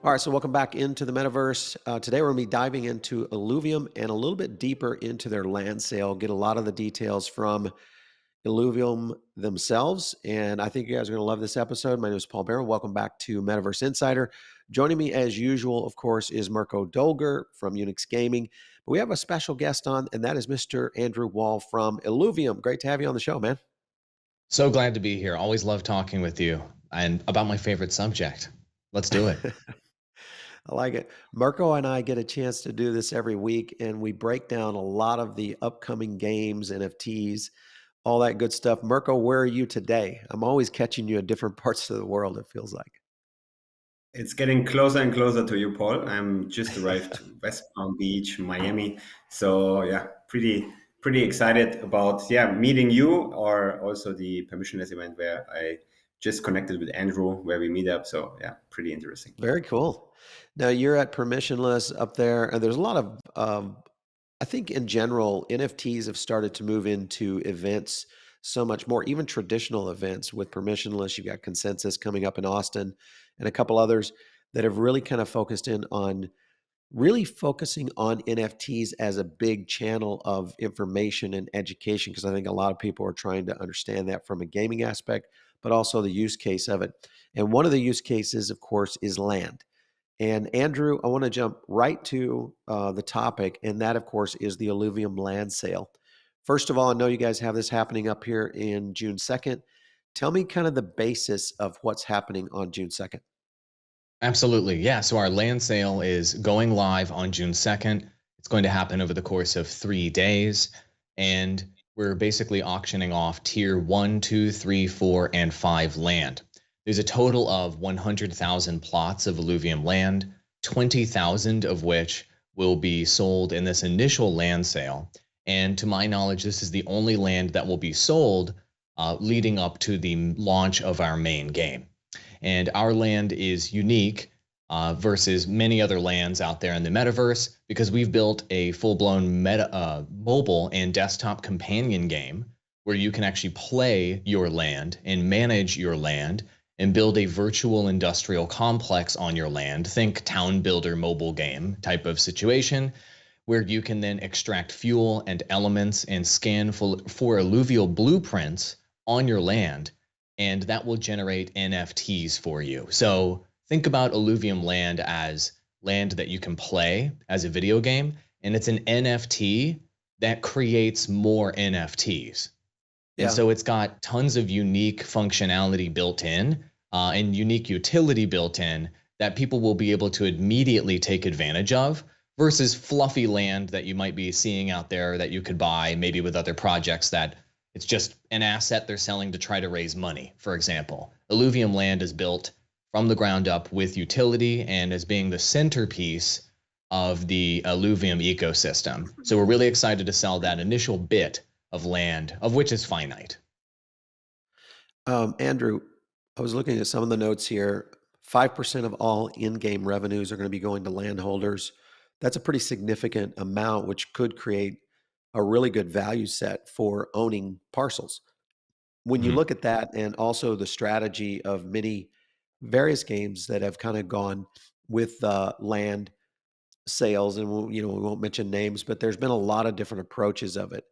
All right, so welcome back into the metaverse. Today we're going to be diving into Illuvium and a little bit deeper into their land sale, get a lot of the details from Illuvium themselves. And I think you guys are going to love this episode. My name is Paul Barron. Welcome back to Metaverse Insider. Joining me as usual, of course, is Mirko Dölger from Unix Gaming. But we have a special guest on, and that is Mr. Andrew Wall from Illuvium. Great to have you on the show, man. So glad to be here. Always love talking with you and about my favorite subject. Let's do it. I like it. Mirko and I get a chance to do this every week, and we break down a lot of the upcoming games, NFTs, all that good stuff. Mirko, where are you today? I'm always catching you in different parts of the world, it feels like. It's getting closer and closer to you, Paul. I'm just arrived to West Palm Beach, Miami. So yeah, pretty excited about meeting you, or also the permissionless event where I just connected with Andrew where we meet up. So yeah, pretty interesting. Very cool. Now you're at permissionless up there, and there's a lot of I think in general, NFTs have started to move into events so much more, even traditional events with permissionless. You've got Consensus coming up in Austin and a couple others that have really kind of focused in on really focusing on NFTs as a big channel of information and education, because I think a lot of people are trying to understand that from a gaming aspect, but also the use case of it. And one of the use cases, of course, is land. And Andrew, I want to jump right to the topic, and that, of course, is the Illuvium Land Sale. First of all, I know you guys have this happening up here in June 2nd. Tell me kind of the basis of what's happening on June 2nd. Absolutely. Yeah. So our land sale is going live on June 2nd. It's going to happen over the course of 3 days. And we're basically auctioning off tier 1, 2, 3, 4, and 5 land. There's a total of 100,000 plots of Illuvium land, 20,000 of which will be sold in this initial land sale. And to my knowledge, this is the only land that will be sold leading up to the launch of our main game. And our land is unique versus many other lands out there in the metaverse because we've built a full-blown mobile and desktop companion game where you can actually play your land and manage your land and build a virtual industrial complex on your land. Think town builder mobile game type of situation where you can then extract fuel and elements and scan for alluvial blueprints on your land, and that will generate NFTs for you. So think about Illuvium land as land that you can play as a video game, and it's an NFT that creates more NFTs. Yeah. And so it's got tons of unique functionality built in and unique utility built in that people will be able to immediately take advantage of versus fluffy land that you might be seeing out there that you could buy maybe with other projects that it's just an asset they're selling to try to raise money, for example. Illuvium land is built from the ground up with utility and as being the centerpiece of the Illuvium ecosystem. So we're really excited to sell that initial bit of land, of which is finite. Andrew, I was looking at some of the notes here. 5% of all in-game revenues are going to be going to landholders. That's a pretty significant amount, which could create a really good value set for owning parcels. When you look at that, and also the strategy of many various games that have kind of gone with land sales, and we won't mention names, but there's been a lot of different approaches of it.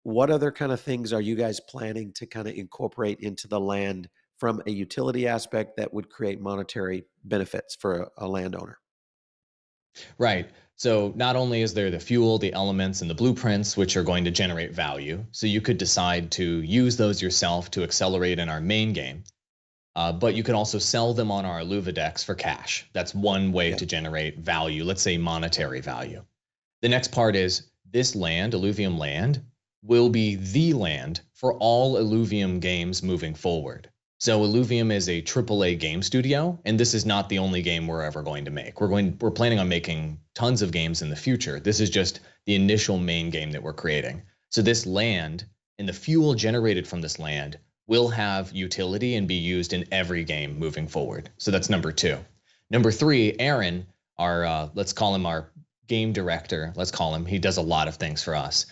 What other kind of things are you guys planning to kind of incorporate into the land from a utility aspect that would create monetary benefits for a landowner? Right. So not only is there the fuel, the elements, and the blueprints, which are going to generate value. So you could decide to use those yourself to accelerate in our main game. But you can also sell them on our Illuvidex for cash. That's one way to generate value, let's say monetary value. The next part is this land, Illuvium land, will be the land for all Illuvium games moving forward. So Illuvium is a AAA game studio, and this is not the only game we're ever going to make. We're planning on making tons of games in the future. This is just the initial main game that we're creating. So this land and the fuel generated from this land will have utility and be used in every game moving forward. So that's number 2. Number 3, Aaron, our let's call him our game director. Let's call him. He does a lot of things for us.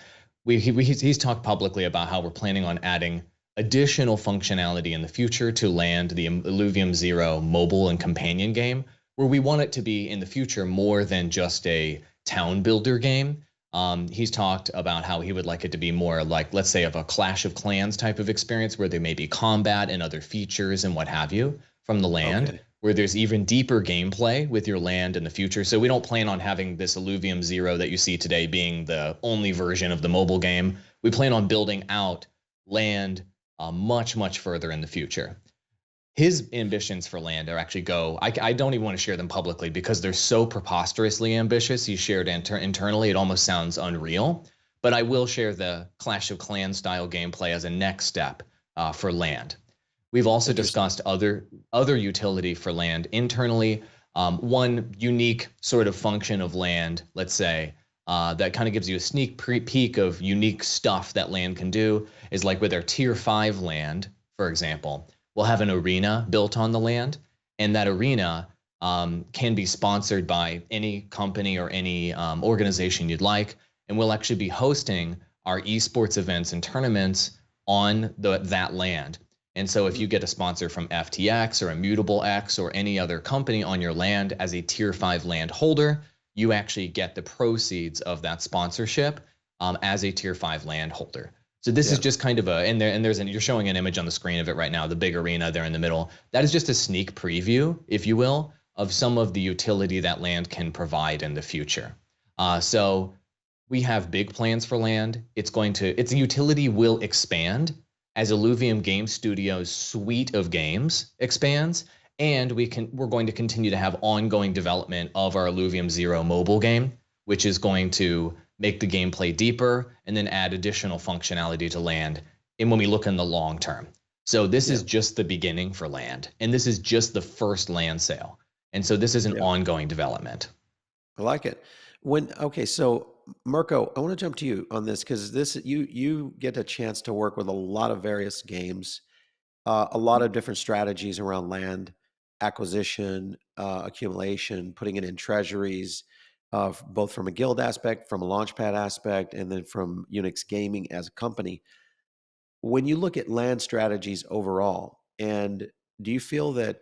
He's talked publicly about how we're planning on adding additional functionality in the future to land the Illuvium Zero mobile and companion game, where we want it to be in the future more than just a town builder game. He's talked about how he would like it to be more like, let's say, of a Clash of Clans type of experience where there may be combat and other features and what have you from the land, Okay. where there's even deeper gameplay with your land in the future. So we don't plan on having this Illuvium 0 that you see today being the only version of the mobile game. We plan on building out land much, much further in the future. His ambitions for land are actually I don't even want to share them publicly because they're so preposterously ambitious. He's shared internally. It almost sounds unreal. But I will share the Clash of Clans style gameplay as a next step for land. We've also discussed other utility for land internally. One unique sort of function of land, let's say, that kind of gives you a sneak peek of unique stuff that land can do is like with our tier 5 land, for example. We'll have an arena built on the land, and that arena can be sponsored by any company or any organization you'd like, and we'll actually be hosting our esports events and tournaments on that land. And so if you get a sponsor from FTX or Immutable X or any other company on your land as a tier 5 land holder, you actually get the proceeds of that sponsorship as a tier 5 land holder. So this is just kind of you're showing an image on the screen of it right now, the big arena there in the middle. That is just a sneak preview, if you will, of some of the utility that land can provide in the future. So we have big plans for land. Its utility will expand as Illuvium Game Studios' suite of games expands, and we're going to continue to have ongoing development of our Illuvium 0 mobile game, which is going to make the gameplay deeper, and then add additional functionality to land when we look in the long term. So this is just the beginning for land, and this is just the first land sale. And so this is an ongoing development. I like it. Okay, so Mirko, I want to jump to you on this because you get a chance to work with a lot of various games, a lot of different strategies around land acquisition, accumulation, putting it in treasuries, both from a guild aspect, from a launchpad aspect, and then from Unix Gaming as a company. When you look at land strategies overall, and do you feel that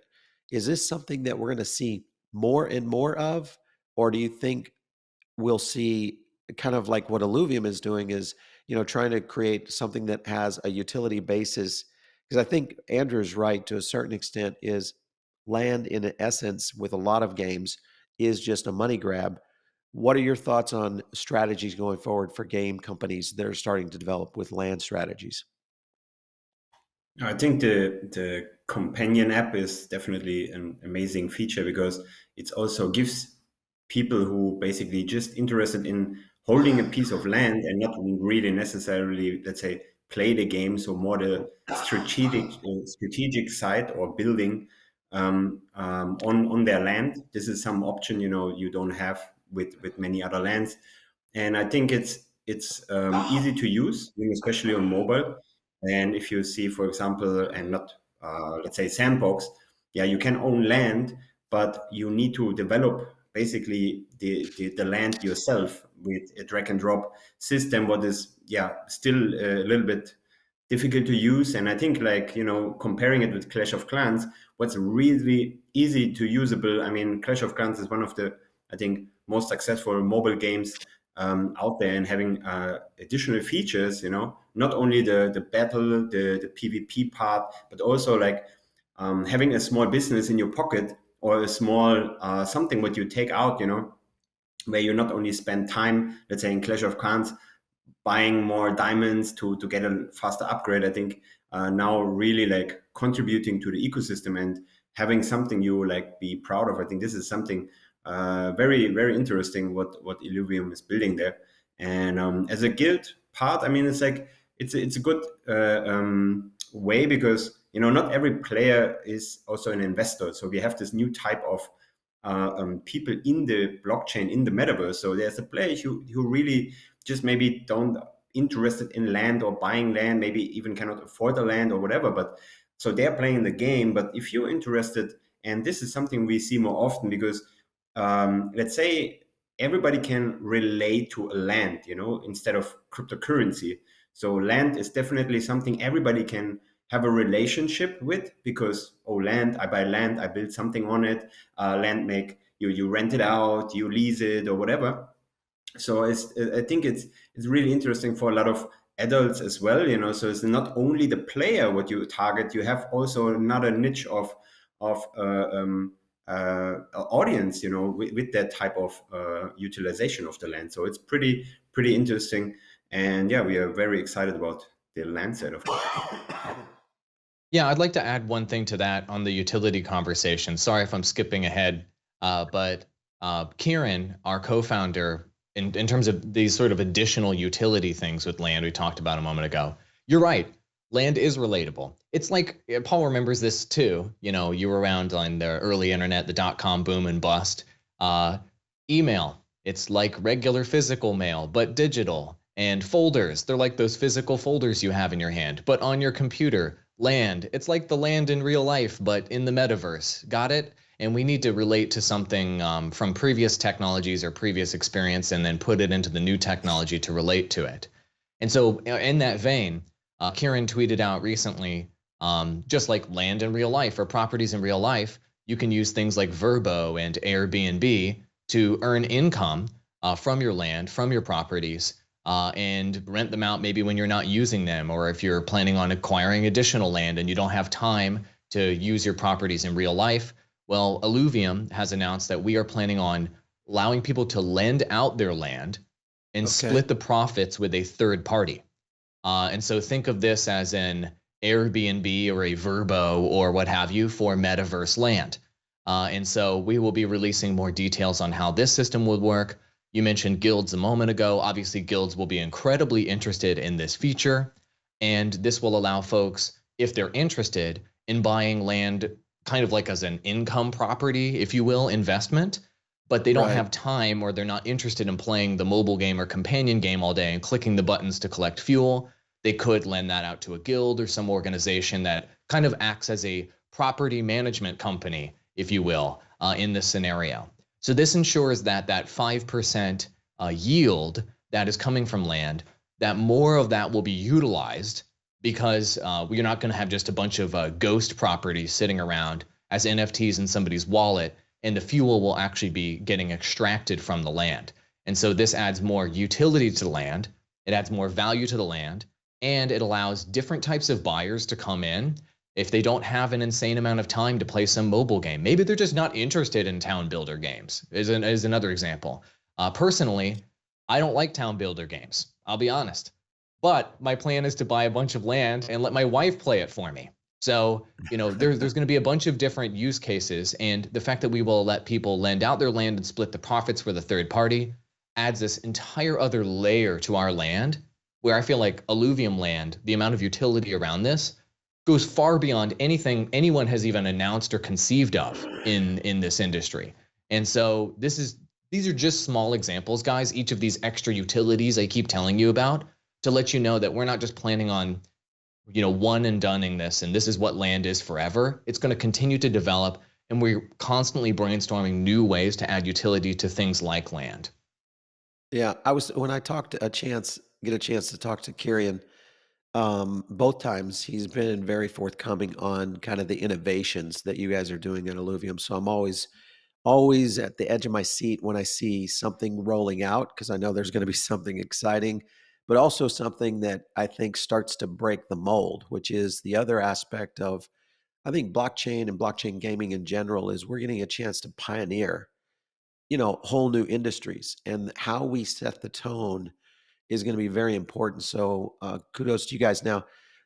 is this something that we're going to see more and more of, or do you think we'll see kind of like what Illuvium is doing is, trying to create something that has a utility basis? Because I think Andrew's right to a certain extent is land in essence with a lot of games is just a money grab. What are your thoughts on strategies going forward for game companies that are starting to develop with land strategies? I think the companion app is definitely an amazing feature because it also gives people who basically just interested in holding a piece of land and not really necessarily, let's say, play the game, so more the strategic side or building on their land. This is some option you don't have with many other lands, and I think it's easy to use, especially on mobile. And if you see, for example, and not let's say sandbox, yeah, you can own land, but you need to develop basically the land yourself with a drag and drop system, what is still a little bit difficult to use. And I think, like, comparing it with Clash of Clans, what's really easy to usable, I mean, Clash of Clans is one of the, I think, most successful mobile games out there, and having additional features, not only the battle, the PvP part, but also like having a small business in your pocket, or a small something what you take out, where you not only spend time, let's say in Clash of Clans, buying more diamonds to get a faster upgrade. I think now really like contributing to the ecosystem and having something you like be proud of. I think this is something very, very interesting what Illuvium is building there. And as a guild part, I mean, it's like it's a good way, because not every player is also an investor. So we have this new type of people in the blockchain, in the metaverse. So there's a player who really just maybe don't interested in land or buying land, maybe even cannot afford the land or whatever. But so they're playing the game. But if you're interested, and this is something we see more often, because let's say everybody can relate to a land, instead of cryptocurrency. So land is definitely something everybody can have a relationship with, because land, I buy land, I build something on it. Land make you rent it out, you lease it, or whatever. So I think it's really interesting for a lot of adults as well, you know. So it's not only the player what you target, you have also another niche of audience, you know, with that type of utilization of the land. So it's pretty interesting, and yeah, we are very excited about the land sale, of course. Yeah, I'd like to add one thing to that on the utility conversation. Sorry if I'm skipping ahead, but Kieran, our co-founder, in terms of these sort of additional utility things with land we talked about a moment ago, you're right. Land is relatable. It's like, Paul remembers this too. You know, you were around on the early internet, the dot-com boom and bust. Email, it's like regular physical mail, but digital. And folders, they're like those physical folders you have in your hand, but on your computer. Land, it's like the land in real life, but in the metaverse. Got it? And we need to relate to something from previous technologies or previous experience and then put it into the new technology to relate to it. And so in that vein, Kieran tweeted out recently, just like land in real life or properties in real life, you can use things like Vrbo and Airbnb to earn income from your land, from your properties, and rent them out maybe when you're not using them, or if you're planning on acquiring additional land and you don't have time to use your properties in real life. Well, Illuvium has announced that we are planning on allowing people to lend out their land and split the profits with a third party. And so think of this as an Airbnb or a Vrbo or what have you for metaverse land. And so we will be releasing more details on how this system would work. You mentioned guilds a moment ago. Obviously, guilds will be incredibly interested in this feature, and this will allow folks, if they're interested, in buying land kind of like as an income property, if you will, investment, but they don't have time or they're not interested in playing the mobile game or companion game all day and clicking the buttons to collect fuel. They could lend that out to a guild or some organization that kind of acts as a property management company, if you will, in this scenario. So this ensures that that 5% yield that is coming from land, that more of that will be utilized, because we're not going to have just a bunch of ghost properties sitting around as NFTs in somebody's wallet, and the fuel will actually be getting extracted from the land. And so this adds more utility to the land, it adds more value to the land, and it allows different types of buyers to come in. If they don't have an insane amount of time to play some mobile game, maybe they're just not interested in town builder games, is another example. Personally, I don't like town builder games, I'll be honest. But my plan is to buy a bunch of land and let my wife play it for me. So, you know, there's going to be a bunch of different use cases, and the fact that we will let people lend out their land and split the profits with a third party adds this entire other layer to our land, where I feel like Illuvium land, the amount of utility around this, goes far beyond anything anyone has even announced or conceived of in this industry. And so these are just small examples, guys, each of these extra utilities I keep telling you about, to let you know that we're not just planning on, you know, one and doneing this and this is what land is forever. It's going to continue to develop, and we're constantly brainstorming new ways to add utility to things like land. Yeah, when I get a chance to talk to Kieran, both times he's been very forthcoming on kind of the innovations that you guys are doing at Illuvium. So I'm always at the edge of my seat when I see something rolling out, because I know there's going to be something exciting, but also something that I think starts to break the mold, which is the other aspect of, I think, blockchain and blockchain gaming in general, is we're getting a chance to pioneer, you know, whole new industries, and how we set the tone is going to be very important. So kudos to you guys. Now,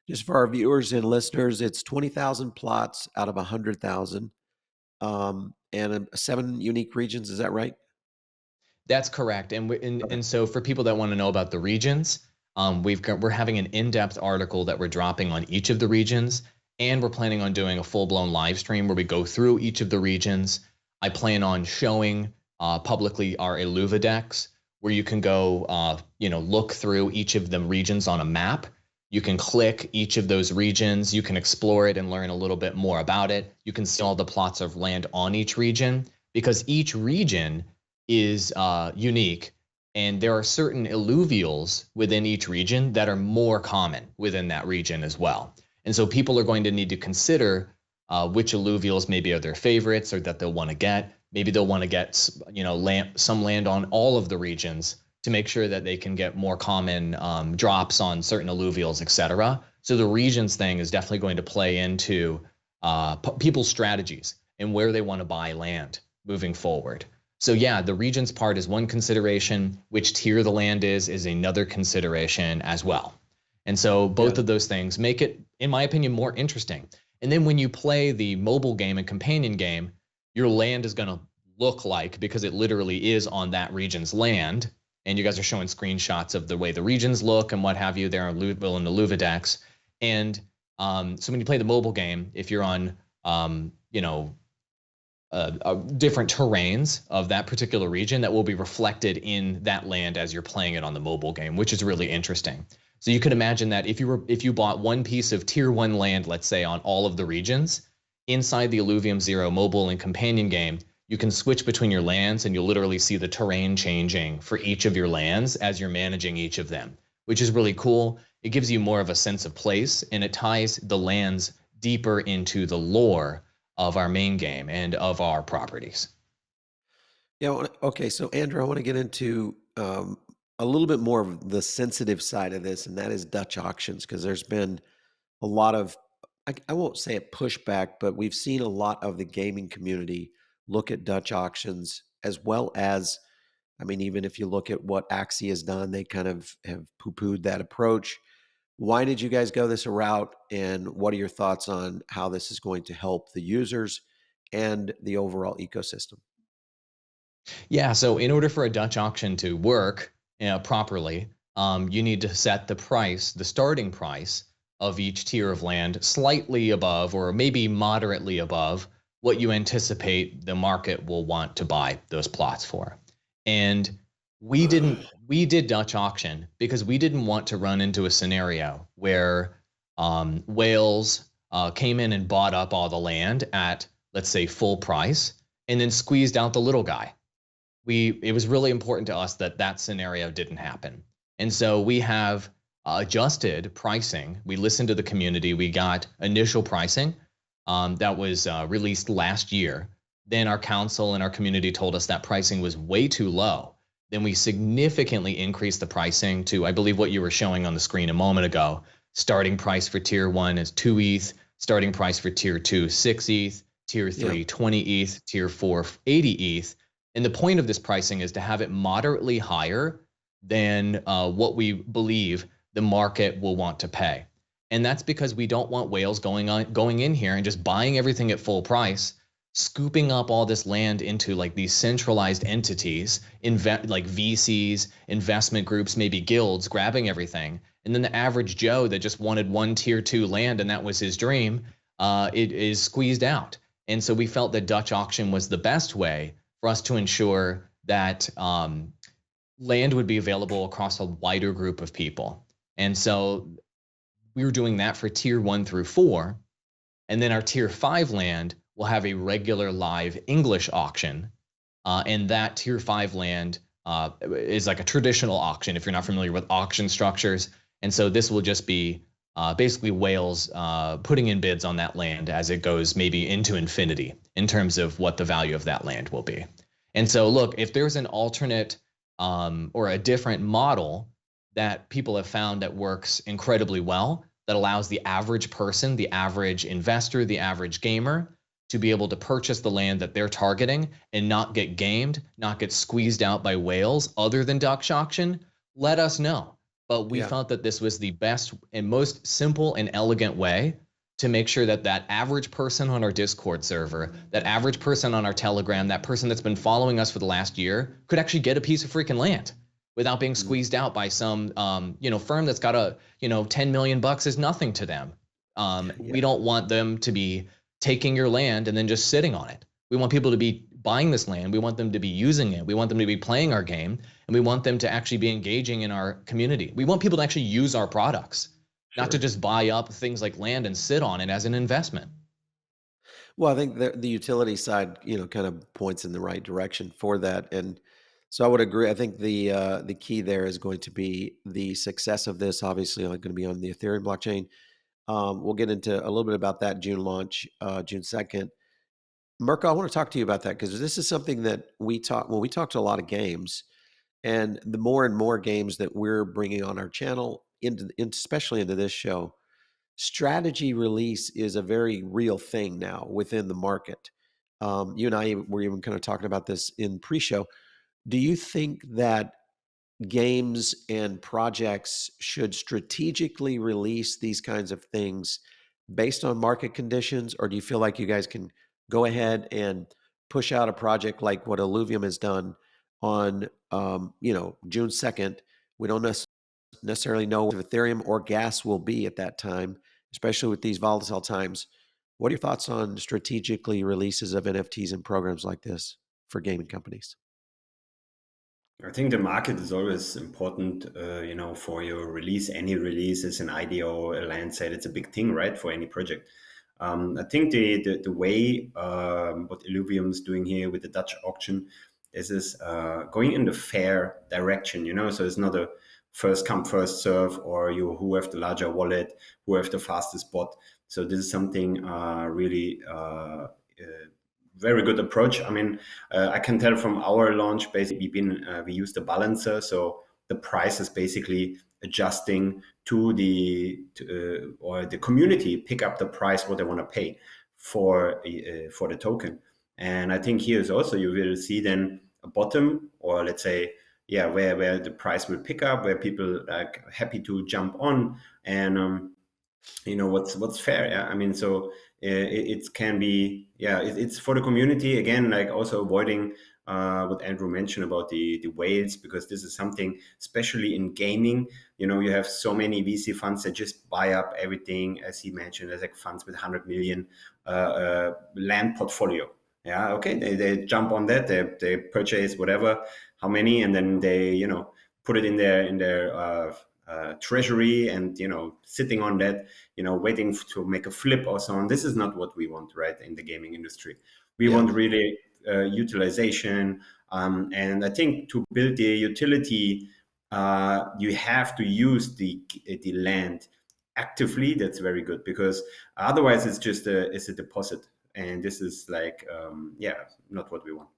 just for our viewers and listeners, it's 20,000 plots out of 100,000, and 7 unique regions. Is that right? That's correct. And so for people that want to know about the regions, we're having an in-depth article that we're dropping on each of the regions, and we're planning on doing a full-blown live stream where we go through each of the regions. I plan on showing publicly our Illuvidex, where you can go, look through each of the regions on a map. You can click each of those regions. You can explore it and learn a little bit more about it. You can see all the plots of land on each region, because each region is unique, and there are certain illuvials within each region that are more common within that region as well. And so people are going to need to consider which alluvials maybe are their favorites or that they'll want to get. Maybe they'll want to get some land on all of the regions to make sure that they can get more common drops on certain alluvials, et cetera. So the regions thing is definitely going to play into people's strategies and where they want to buy land moving forward. So yeah, the regions part is one consideration. Which tier the land is another consideration as well. And so both of those things make it, in my opinion, more interesting. And then when you play the mobile game and companion game, your land is going to look like, because it literally is on that region's land. And you guys are showing screenshots of the way the regions look and what have you there in the Illuvidex. And so when you play the mobile game, if you're on, different terrains of that particular region, that will be reflected in that land as you're playing it on the mobile game, which is really interesting. So you could imagine that if you bought one piece of tier 1 land, let's say on all of the regions, inside the Illuvium Zero mobile and companion game, you can switch between your lands and you'll literally see the terrain changing for each of your lands as you're managing each of them, which is really cool. It gives you more of a sense of place, and it ties the lands deeper into the lore of our main game and of our properties. Yeah. Okay. So Andrew, I want to get into a little bit more of the sensitive side of this, and that is Dutch auctions, because there's been a lot of, I won't say a pushback, but we've seen a lot of the gaming community look at Dutch auctions, as well as, I mean, even if you look at what Axie has done, they kind of have poo-pooed that approach. Why did you guys go this route, and what are your thoughts on how this is going to help the users and the overall ecosystem? Yeah, so in order for a Dutch auction to work properly, you need to set the price, the starting price of each tier of land slightly above, or maybe moderately above, what you anticipate the market will want to buy those plots for. And we did Dutch auction because we didn't want to run into a scenario where whales came in and bought up all the land at, let's say, full price, and then squeezed out the little guy. It was really important to us that that scenario didn't happen. And so we have adjusted pricing. We listened to the community. We got initial pricing that was released last year. Then our council and our community told us that pricing was way too low. Then we significantly increased the pricing to, I believe, what you were showing on the screen a moment ago. Starting price for tier 1 is 2 ETH. Starting price for tier 2, 6 ETH. Tier 3, 20 ETH. Tier 4, 80 ETH. And the point of this pricing is to have it moderately higher than what we believe the market will want to pay. And that's because we don't want whales going in here and just buying everything at full price, scooping up all this land into like these centralized entities, like VCs, investment groups, maybe guilds, grabbing everything. And then the average Joe that just wanted one tier 2 land and that was his dream, it is squeezed out. And so we felt that Dutch auction was the best way for us to ensure that land would be available across a wider group of people. And so we were doing that for tier 1 through 4. And then our tier 5 land will have a regular live English auction. And that tier 5 land is like a traditional auction if you're not familiar with auction structures. And so this will just be basically whales putting in bids on that land as it goes maybe into infinity in terms of what the value of that land will be. And so look, if there's an alternate or a different model that people have found that works incredibly well, that allows the average person, the average investor, the average gamer to be able to purchase the land that they're targeting and not get gamed, not get squeezed out by whales other than Dutch auction, let us know. But we felt that this was the best and most simple and elegant way to make sure that that average person on our Discord server, that average person on our Telegram, that person that's been following us for the last year could actually get a piece of freaking land without being squeezed out by some firm that's got a 10 million bucks is nothing to them. We don't want them to be taking your land and then just sitting on it. We want people to be buying this land. We want them to be using it. We want them to be playing our game, and we want them to actually be engaging in our community. We want people to actually use our products, not to just buy up things like land and sit on it as an investment. Well, I think the utility side, kind of points in the right direction for that. And so I would agree. I think the key there is going to be the success of this, obviously, going to be on the Ethereum blockchain. We'll get into a little bit about that June launch, June 2nd. Mirko, I want to talk to you about that because this is something that we talk when we talk to a lot of games, and the more and more games that we're bringing on our channel, especially into this show, strategy release is a very real thing now within the market. You and I were even kind of talking about this in pre-show. Do you think that games and projects should strategically release these kinds of things based on market conditions, or do you feel like you guys can go ahead and push out a project like what Illuvium has done on, June 2nd? We don't necessarily know if Ethereum or gas will be at that time, especially with these volatile times. What are your thoughts on strategically releases of NFTs and programs like this for gaming companies? I think the market is always important, for your release. Any release is an IDO, a land sale. It's a big thing, right, for any project. I think the way what Illuvium is doing here with the Dutch auction is going in the fair direction, So it's not a first come, first serve, or who have the larger wallet, who have the fastest bot. So this is something really very good approach. I mean, I can tell from our launch, basically, we use the balancer, so the price is basically adjusting to or the community pick up the price what they want to pay for the token. And I think here is also you will see then a bottom, or let's say, where the price will pick up, where people are happy to jump on, and what's fair. Yeah, I mean, so it can be, it's for the community again, like also avoiding what Andrew mentioned about the whales, because this is something, especially in gaming, you have so many VC funds that just buy up everything. As he mentioned, there's like funds with 100 million land portfolio. Yeah, okay, they jump on that, they purchase whatever, how many, and then they put it in their treasury, and sitting on that, waiting to make a flip or so on. This is not what we want, right, in the gaming industry. We want really utilization, and I think to build the utility, you have to use the land actively. That's very good, because otherwise it's just a deposit, and this is like not what we want.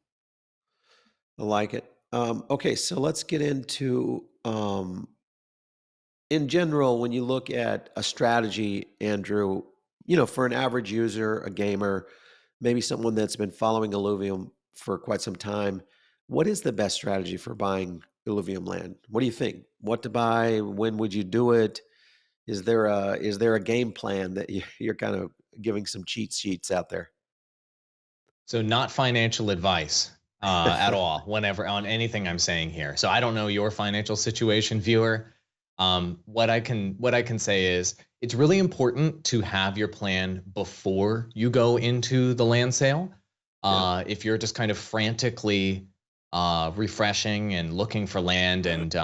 I like it. Okay, so let's get into in general, when you look at a strategy, Andrew, for an average user, a gamer, maybe someone that's been following Illuvium for quite some time, what is the best strategy for buying Illuvium land? What do you think? What to buy? When would you do it? Is there a game plan that you're kind of giving some cheat sheets out there? So not financial advice at all, whenever on anything I'm saying here. So I don't know your financial situation, viewer. What I can say is it's really important to have your plan before you go into the land sale. If you're just kind of frantically refreshing and looking for land, and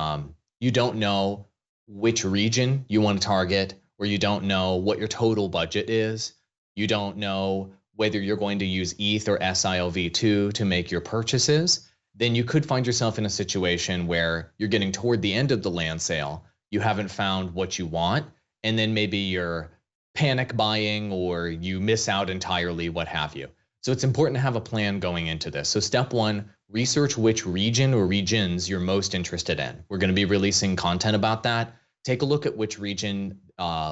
you don't know which region you want to target, or you don't know what your total budget is, you don't know whether you're going to use ETH or sILV2 to make your purchases, then you could find yourself in a situation where you're getting toward the end of the land sale, you haven't found what you want, and then maybe you're panic buying, or you miss out entirely, what have you. So it's important to have a plan going into this. So step one, research which region or regions you're most interested in. We're going to be releasing content about that. Take a look at which region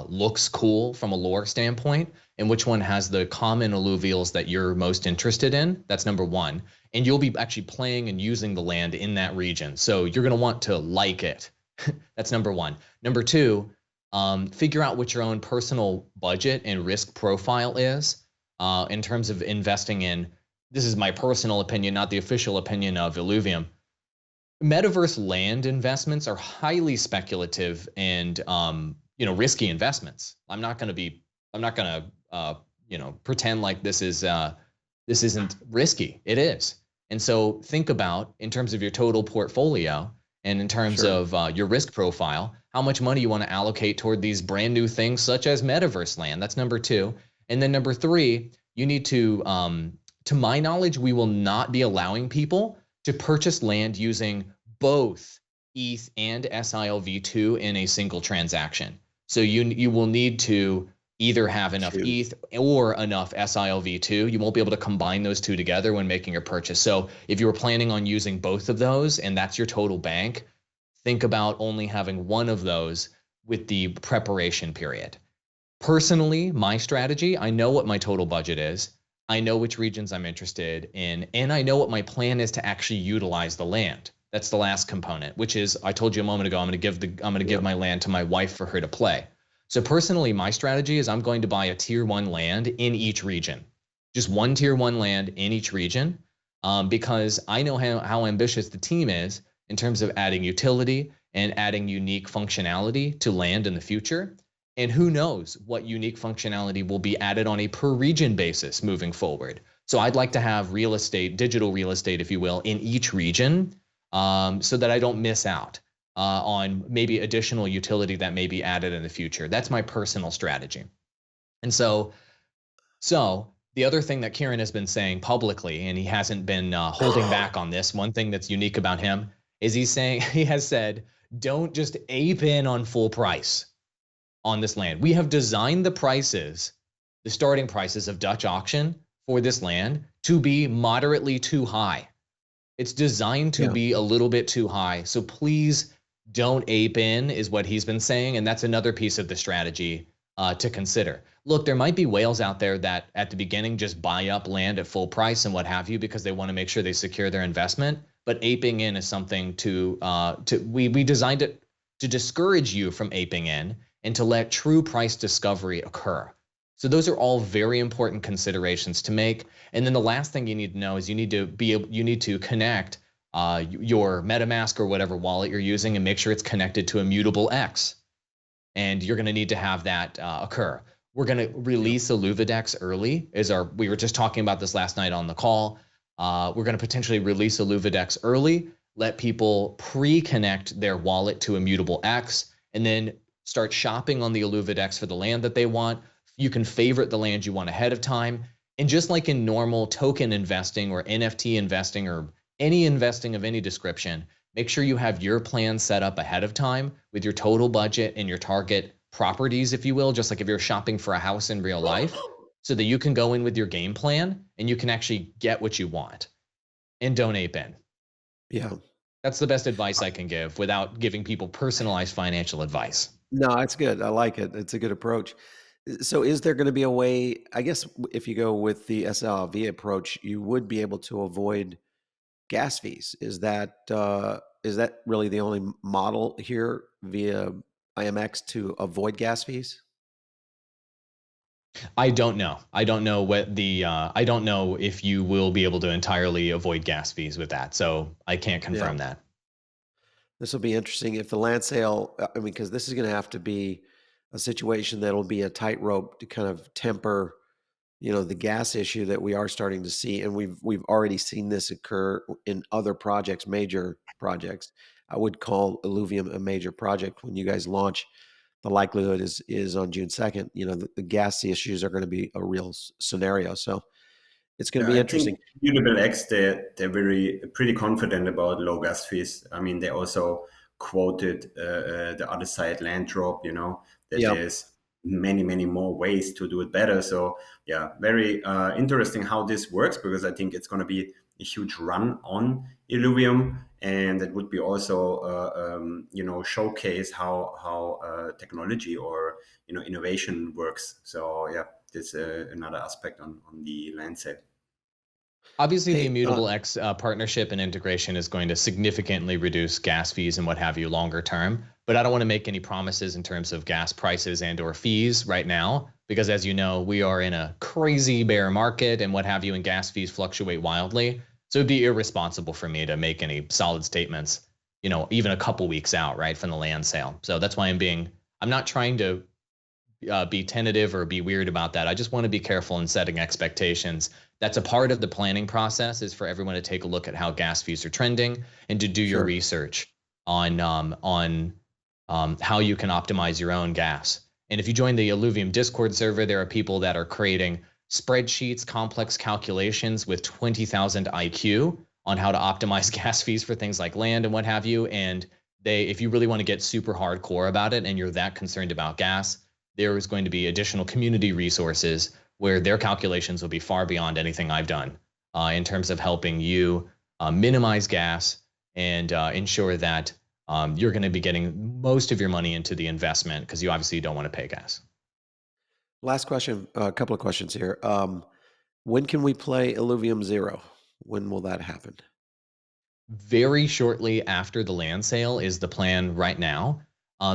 looks cool from a lore standpoint, and which one has the common alluvials that you're most interested in. That's number one. And you'll be actually playing and using the land in that region, so you're going to want to like it. That's number one. Number two, figure out what your own personal budget and risk profile is in terms of investing in. This is my personal opinion, not the official opinion of Illuvium. Metaverse land investments are highly speculative and risky investments. I'm not going to pretend like this isn't risky. It is. And so think about, in terms of your total portfolio and in terms of your risk profile, how much money you want to allocate toward these brand new things such as metaverse land. That's number two. And then number three, you need to my knowledge, we will not be allowing people to purchase land using both ETH and sILV2 in a single transaction. So you will need to either have enough Choose. ETH or enough sILV2. You won't be able to combine those two together when making your purchase. So if you were planning on using both of those and that's your total bank, think about only having one of those with the preparation period. Personally, my strategy, I know what my total budget is. I know which regions I'm interested in, and I know what my plan is to actually utilize the land. That's the last component, which is I told you a moment ago, I'm going to give my land to my wife for her to play. So personally, my strategy is I'm going to buy a tier 1 land in each region. Just one tier 1 land in each region, because I know how ambitious the team is in terms of adding utility and adding unique functionality to land in the future. And who knows what unique functionality will be added on a per region basis moving forward. So I'd like to have real estate, digital real estate, if you will, in each region, so that I don't miss out on maybe additional utility that may be added in the future. That's my personal strategy. And so the other thing that Kieran has been saying publicly, and he hasn't been holding back on this, one thing that's unique about him is he has said, don't just ape in on full price on this land. We have designed the prices, the starting prices of Dutch auction for this land to be moderately too high. It's designed to be a little bit too high. So please don't ape in, is what he's been saying. And that's another piece of the strategy to consider. Look, there might be whales out there that at the beginning just buy up land at full price and what have you, because they want to make sure they secure their investment. But aping in is something we designed it to discourage you from aping in and to let true price discovery occur. So those are all very important considerations to make. And then the last thing you need to know is you need to connect your MetaMask or whatever wallet you're using and make sure it's connected to Immutable X. And you're going to need to have that occur. We're going to release Illuvidex early. We were just talking about this last night on the call. We're going to potentially release Illuvidex early, let people pre-connect their wallet to Immutable X, and then start shopping on the Illuvidex for the land that they want. You can favorite the land you want ahead of time. And just like in normal token investing or NFT investing or any investing of any description, make sure you have your plan set up ahead of time with your total budget and your target properties, if you will, just like if you're shopping for a house in real life, so that you can go in with your game plan and you can actually get what you want and don't ape in. Yeah. That's the best advice I can give without giving people personalized financial advice. No, it's good. I like it. It's a good approach. So is there going to be a way, I guess if you go with the sILV approach, you would be able to avoid gas fees. Is that really the only model here via IMX to avoid gas fees? I don't know. I don't know I don't know if you will be able to entirely avoid gas fees with that. So I can't confirm that. This will be interesting if the land sale, I mean, because this is going to have to be a situation that'll be a tightrope to kind of temper, the gas issue that we are starting to see, and we've already seen this occur in other projects, major projects. I would call Illuvium a major project. When you guys launch, the likelihood is on June 2nd. The gas issues are going to be a real scenario. So it's going to be I interesting. think Illuvidex, they're pretty confident about low gas fees. I mean, they also quoted the other side land drop, that there's many more ways to do it better. So yeah, very interesting how this works, because I think it's going to be a huge run on Illuvium, and it would be also showcase how technology or innovation works. So yeah, this another aspect on the land sale. Obviously, the Immutable X partnership and integration is going to significantly reduce gas fees and what have you longer term. But I don't want to make any promises in terms of gas prices and or fees right now, because as you know, we are in a crazy bear market and what have you, and gas fees fluctuate wildly. So it'd be irresponsible for me to make any solid statements, even a couple weeks out, right, from the land sale. So that's why I'm not trying to be tentative or be weird about that. I just want to be careful in setting expectations. That's a part of the planning process, is for everyone to take a look at how gas fees are trending and to do your research on how you can optimize your own gas. And if you join the Illuvium Discord server, there are people that are creating spreadsheets, complex calculations with 20,000 IQ on how to optimize gas fees for things like land and what have you. And if you really want to get super hardcore about it and you're that concerned about gas, there is going to be additional community resources where their calculations will be far beyond anything I've done in terms of helping you minimize gas and ensure that you're going to be getting most of your money into the investment, because you obviously don't want to pay gas. Last question, a couple of questions here. When can we play Illuvium Zero? When will that happen? Very shortly after the land sale is the plan right now.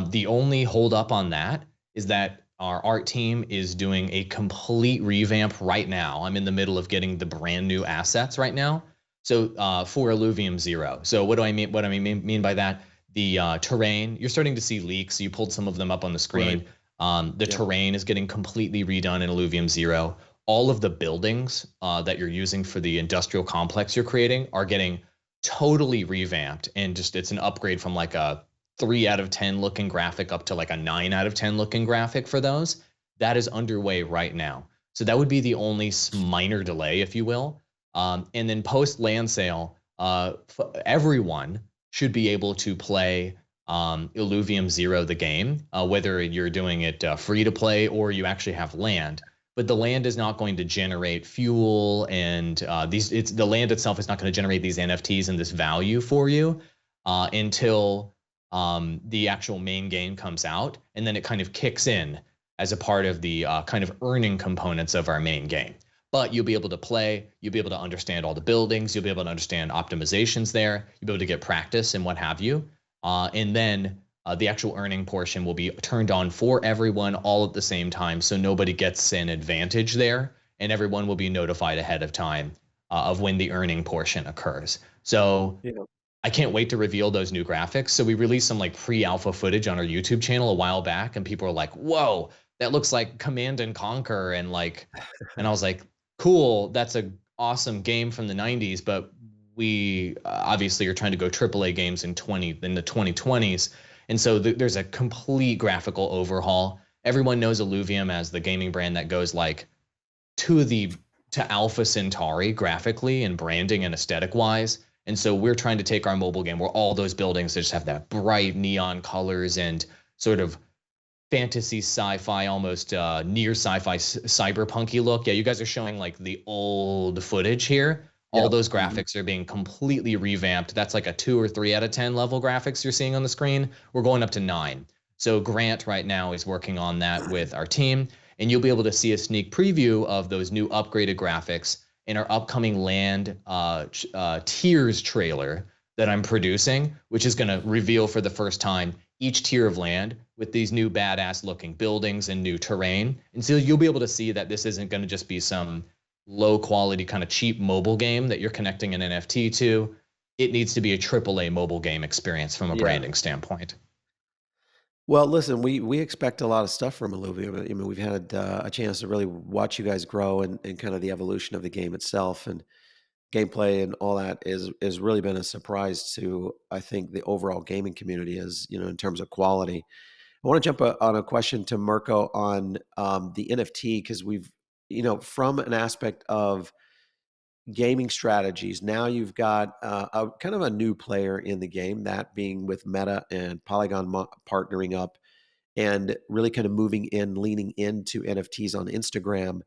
The only hold up on that is that our art team is doing a complete revamp right now. I'm in the middle of getting the brand new assets right now. So for Illuvium Zero. So what do I mean? What I mean by that? The terrain, you're starting to see leaks. You pulled some of them up on the screen. Right. The terrain is getting completely redone in Illuvium Zero. All of the buildings that you're using for the industrial complex you're creating are getting totally revamped, and just it's an upgrade from like a 3 out of 10 looking graphic up to like a 9 out of 10 looking graphic for those. That is underway right now. So that would be the only minor delay, if you will. And then post land sale, everyone should be able to play Illuvium Zero, the game, whether you're doing it free to play or you actually have land. But the land is not going to generate fuel, and the land itself is not going to generate these NFTs and this value for you until the actual main game comes out, and then it kind of kicks in as a part of the kind of earning components of our main game. But you'll be able to play, you'll be able to understand all the buildings, you'll be able to understand optimizations there, you'll be able to get practice and what have you. And then the actual earning portion will be turned on for everyone all at the same time, so nobody gets an advantage there, and everyone will be notified ahead of time of when the earning portion occurs. So I can't wait to reveal those new graphics. So we released some like pre-alpha footage on our YouTube channel a while back, and people are like, whoa, that looks like Command and Conquer, and I was like, cool, that's a awesome game from the 90s, but we obviously are trying to go AAA games in the 2020s. And so there's a complete graphical overhaul. Everyone knows Illuvium as the gaming brand that goes like to Alpha Centauri graphically and branding and aesthetic wise. And so we're trying to take our mobile game where all those buildings just have that bright neon colors and sort of fantasy sci-fi, almost near sci-fi cyberpunky look. Yeah, you guys are showing like the old footage here. All those graphics are being completely revamped. That's like a 2 or 3 out of 10 level graphics you're seeing on the screen. We're going up to 9. So Grant right now is working on that with our team, and you'll be able to see a sneak preview of those new upgraded graphics in our upcoming land tiers trailer that I'm producing, which is going to reveal for the first time each tier of land with these new badass looking buildings and new terrain. And so you'll be able to see that this isn't going to just be some low quality kind of cheap mobile game that you're connecting an NFT to. It needs to be a AAA mobile game experience from a branding standpoint. Well, listen, we expect a lot of stuff from Illuvium. I mean, we've had a chance to really watch you guys grow and kind of the evolution of the game itself, and gameplay and all that is really been a surprise to, I think, the overall gaming community, as in terms of quality. I want to jump on a question to Mirko on the NFT, because we've from an aspect of gaming strategies, now you've got a kind of a new player in the game, that being with Meta and Polygon partnering up and really kind of moving in, leaning into NFTs on Instagram.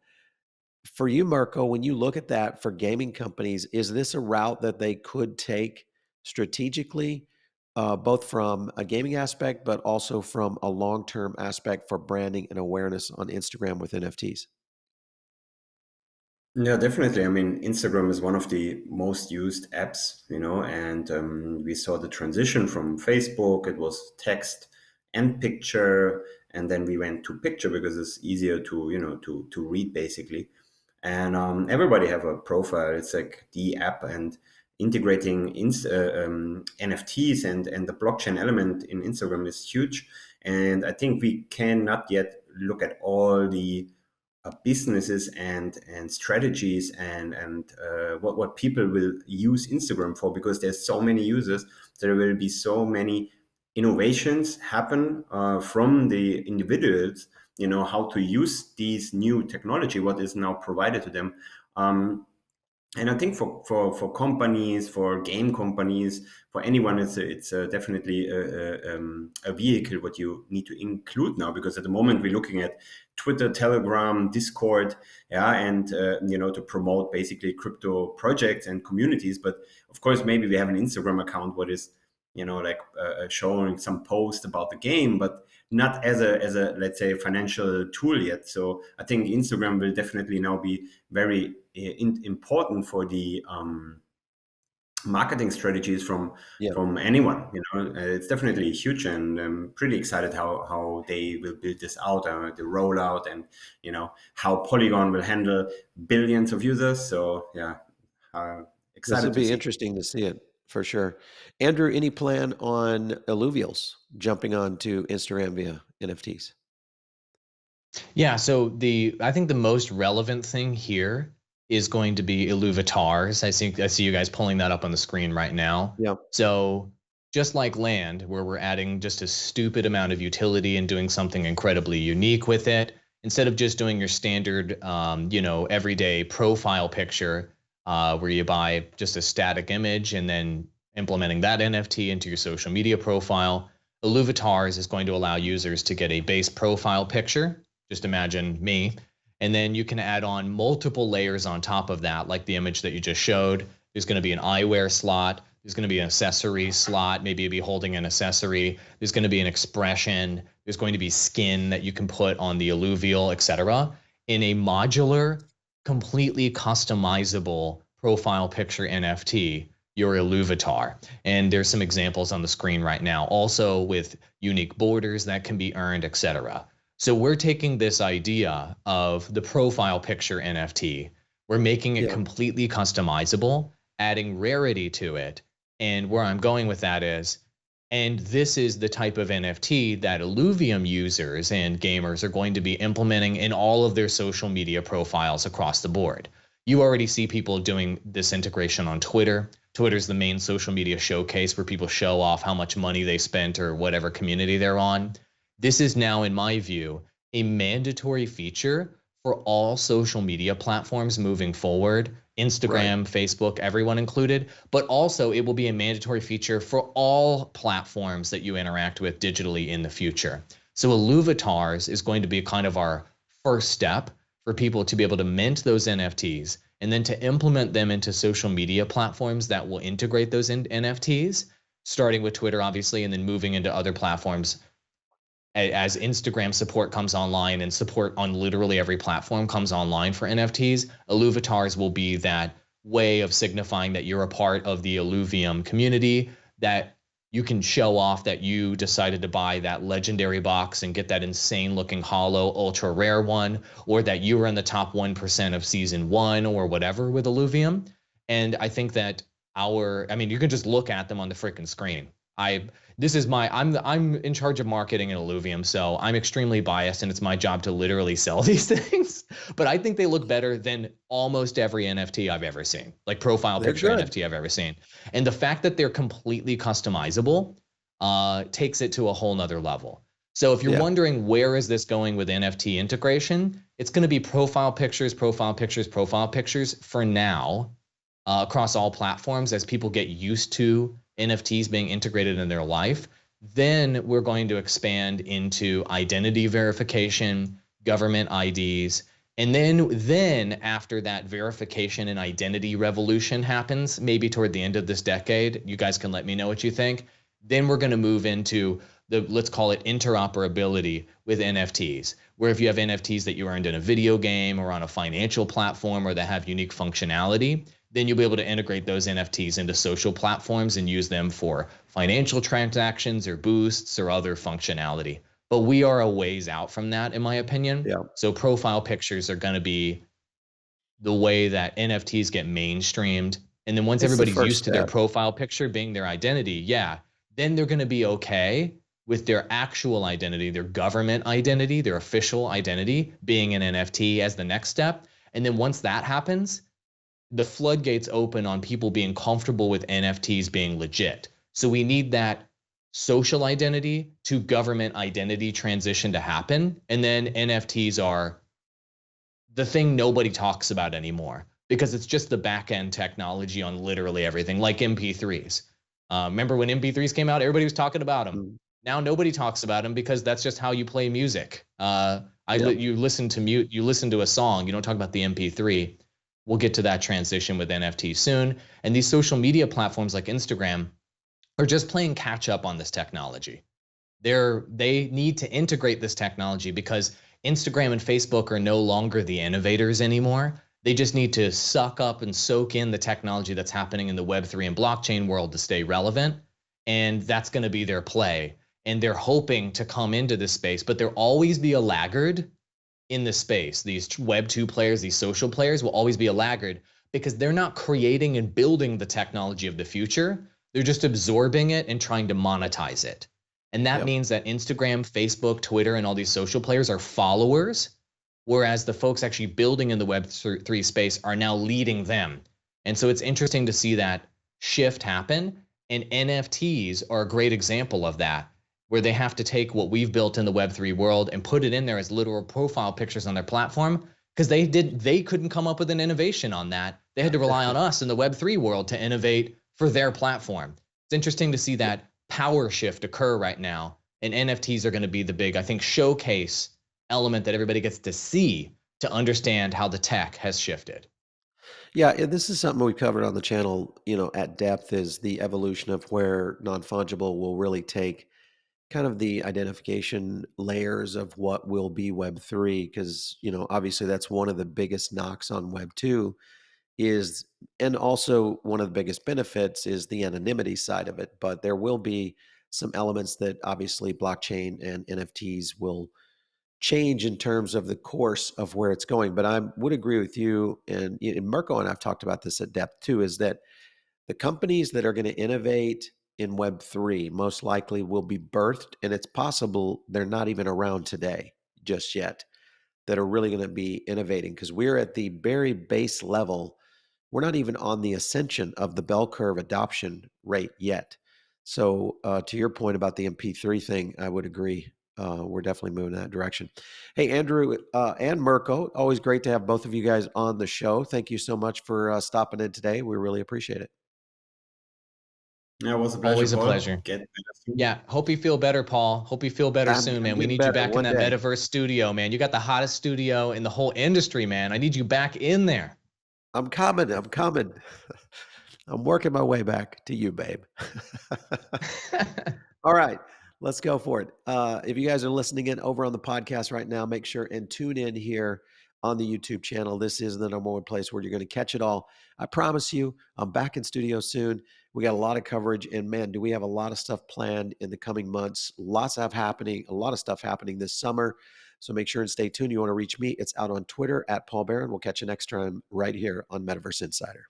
For you, Mirko, when you look at that for gaming companies, is this a route that they could take strategically, both from a gaming aspect, but also from a long-term aspect for branding and awareness on Instagram with NFTs? Yeah, definitely. I mean, Instagram is one of the most used apps, and we saw the transition from Facebook. It was text and picture, and then we went to picture because it's easier to read basically. And everybody have a profile. It's like the app, and integrating NFTs and the blockchain element in Instagram is huge. And I think we cannot yet look at all the businesses and strategies and what people will use Instagram for, because there's so many users. There will be so many innovations happen from the individuals, how to use these new technology, what is now provided to them. And I think for companies, for game companies, for anyone, it's definitely a vehicle what you need to include now, because at the moment we're looking at Twitter, Telegram, Discord, yeah, and to promote basically crypto projects and communities. But of course, maybe we have an Instagram account what is like showing some post about the game, but not as a let's say financial tool yet. So I think Instagram will definitely now be very important for the marketing strategies Yeah. from anyone. It's definitely huge, and I'm pretty excited how they will build this out, the rollout, and how Polygon will handle billions of users. So yeah, This will excited to be see. interesting to see it for sure. Andrew, any plan on alluvials jumping onto Instagram via NFTs? Yeah, so I think the most relevant thing here is going to be Illuvitars. I see you guys pulling that up on the screen right now. Yeah. So just like land, where we're adding just a stupid amount of utility and doing something incredibly unique with it, instead of just doing your standard, everyday profile picture, where you buy just a static image and then implementing that NFT into your social media profile, Illuvitars is going to allow users to get a base profile picture. Just imagine me. And then you can add on multiple layers on top of that, like the image that you just showed. There's going to be an eyewear slot. There's going to be an accessory slot. Maybe you'll be holding an accessory. There's going to be an expression. There's going to be skin that you can put on the alluvial, etc. In a modular, completely customizable profile picture NFT, your Illuvitar. And there's some examples on the screen right now, also with unique borders that can be earned, etc. So we're taking this idea of the profile picture NFT, we're making it Yeah. completely customizable, adding rarity to it. And where I'm going with that is, and this is the type of NFT that Illuvium users and gamers are going to be implementing in all of their social media profiles across the board. You already see people doing this integration on Twitter. Twitter's the main social media showcase where people show off how much money they spent or whatever community they're on. This is now, in my view, a mandatory feature for all social media platforms moving forward, Instagram, Facebook, everyone included, but also it will be a mandatory feature for all platforms that you interact with digitally in the future. So Illuvitars is going to be kind of our first step for people to be able to mint those NFTs and then to implement them into social media platforms that will integrate those NFTs, starting with Twitter, obviously, and then moving into other platforms as Instagram support comes online and support on literally every platform comes online for NFTs. Illuvitars will be that way of signifying that you're a part of the Illuvium community, that you can show off that you decided to buy that legendary box and get that insane looking hollow ultra rare one, or that you were in the top 1% of season 1 or whatever with Illuvium. And I think that you can just look at them on the freaking screen. I'm in charge of marketing in Illuvium, so I'm extremely biased, and it's my job to literally sell these things. But I think they look better than almost every NFT I've ever seen, like profile They're picture good. NFT I've ever seen. And the fact that they're completely customizable takes it to a whole nother level. So if you're Yeah. wondering where is this going with NFT integration, it's going to be profile pictures, profile pictures, profile pictures for now, across all platforms as people get used to NFTs being integrated in their life. Then we're going to expand into identity verification, government IDs, and then after that verification and identity revolution happens, maybe toward the end of this decade, you guys can let me know what you think. Then we're going to move into let's call it interoperability with NFTs, where if you have NFTs that you earned in a video game or on a financial platform or that have unique functionality, then you'll be able to integrate those NFTs into social platforms and use them for financial transactions or boosts or other functionality. But we are a ways out from that, in my opinion. Yeah. So profile pictures are going to be the way that NFTs get mainstreamed. And then once It's the everybody's first used to their step. profile picture being their identity, then they're going to be okay with their actual identity, their government identity, their official identity being an NFT as the next step. And then once that happens, the floodgates open on people being comfortable with NFTs being legit. So we need that social identity to government identity transition to happen. And then NFTs are the thing nobody talks about anymore. because it's just the back end technology on literally everything, like MP3s. Remember when MP3s came out? Everybody was talking about them. Mm. Now nobody talks about them because that's just how you play music. Yep. You listen to a song. You don't talk about the MP3. We'll get to that transition with NFT soon. And these social media platforms like Instagram are just playing catch up on this technology. They need to integrate this technology because Instagram and Facebook are no longer the innovators anymore. They just need to suck up and soak in the technology that's happening in the Web3 and blockchain world to stay relevant. And that's going to be their play. And they're hoping to come into this space, but there'll always be a laggard in the space. These Web2 players, these social players will always be a laggard because they're not creating and building the technology of the future. They're just absorbing it and trying to monetize it. And that Yep. means that Instagram, Facebook, Twitter, and all these social players are followers, whereas the folks actually building in the Web3 space are now leading them. And so it's interesting to see that shift happen. And NFTs are a great example of that, where they have to take what we've built in the Web3 world and put it in there as literal profile pictures on their platform, because they couldn't come up with an innovation on that. They had to rely on us in the Web3 world to innovate for their platform. It's interesting to see that power shift occur right now, and NFTs are going to be the big, I think, showcase element that everybody gets to see to understand how the tech has shifted. Yeah, and this is something we covered on the channel, at depth, is the evolution of where non-fungible will really take kind of the identification layers of what will be Web3, because, obviously that's one of the biggest knocks on Web2 is, and also one of the biggest benefits is the anonymity side of it. But there will be some elements that obviously blockchain and NFTs will change in terms of the course of where it's going. But I would agree with you, and Mirko and I've talked about this at depth too, is that the companies that are going to innovate in Web3 most likely will be birthed, and it's possible they're not even around today just yet, that are really going to be innovating, because we're at the very base level. We're not even on the ascension of the bell curve adoption rate yet. So to your point about the MP3 thing, I would agree. We're definitely moving in that direction. Hey, Andrew and Mirko, always great to have both of you guys on the show. Thank you so much for stopping in today. We really appreciate it. Yeah, it was a pleasure, Always a Paul. pleasure. Get better soon. Yeah, hope you feel better, Paul. Hope you feel better soon, I'm man. We getting need you better back in one that day. metaverse studio, man. You got the hottest studio in the whole industry, man. I need you back in there. I'm coming. I'm coming. I'm working my way back to you, babe. All right, let's go for it. If you guys are listening in over on the podcast right now, make sure and tune in here on the YouTube channel. This is the number one place where you're going to catch it all. I promise you, I'm back in studio soon. We got a lot of coverage, and man, do we have a lot of stuff planned in the coming months. A lot of stuff happening this summer. So make sure and stay tuned. You want to reach me, it's out on Twitter at Paul Barron. We'll catch you next time right here on Metaverse Insider.